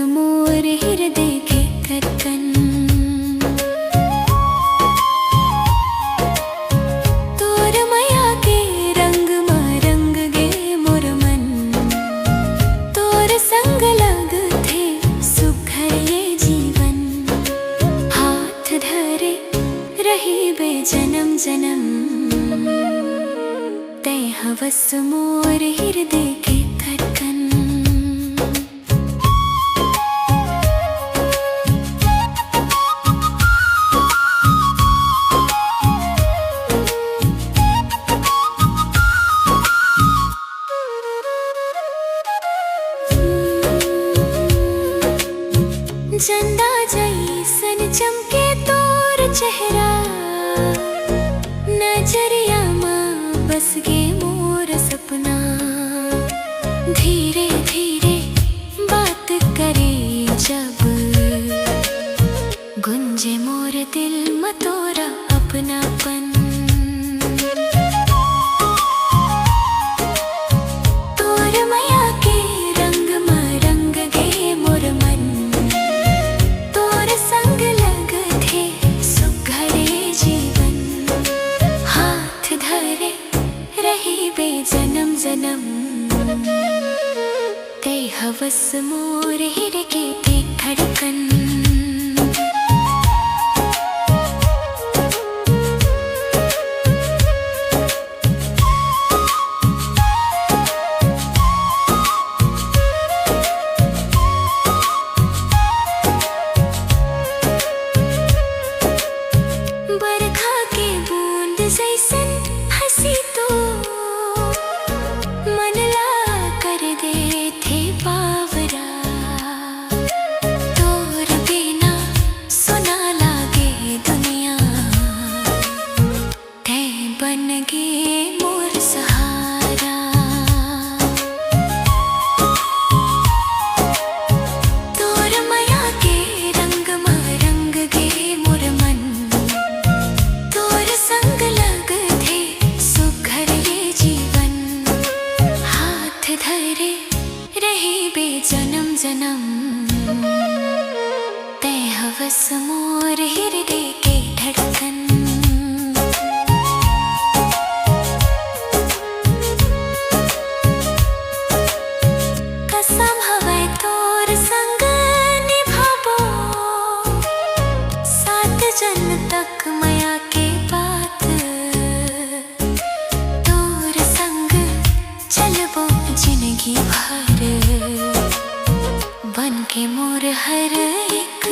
मोर हृदय के धड़कन। तोर माया के रंग में रंग गे मोर मन। तोर संग लग थे सुखर ये जीवन। हाथ धरे रही बे जन्म जन्म। तै हवस मोर हृदय के धड़कन। चंदा जैसन चमके तोर चेहरा। नजरिया माँ बस गे मोर सपना। धीरे धीरे बात करे जब। गुंजे मोर दिल में तोरा अपनापन। तोर माया के रंग में रंग गे मोर मन। संग लग थे सुघरे जीवन। हाथ धरे रही बे जन्म जन्म। तै हवस मोर हृदय के धड़कन। जैसन हंसी तो मन ला कर दे थे बावरा। तोर बिना सुना लागे दुनिया। तै बन गे मोर सहारा। तोर माया के रंग में रंग गे मोर मन। तोर संग लग थे सुघर ये जीवन। हाथ धरे रही बे जन्म जन्म। तै हवस मोर हृदय के धड़कन। कसम हवै तोर संग निभाबो। सात जन्म तक माया के बात। तोर संग चलबो जिंदगी भर। बन के मोर हर एक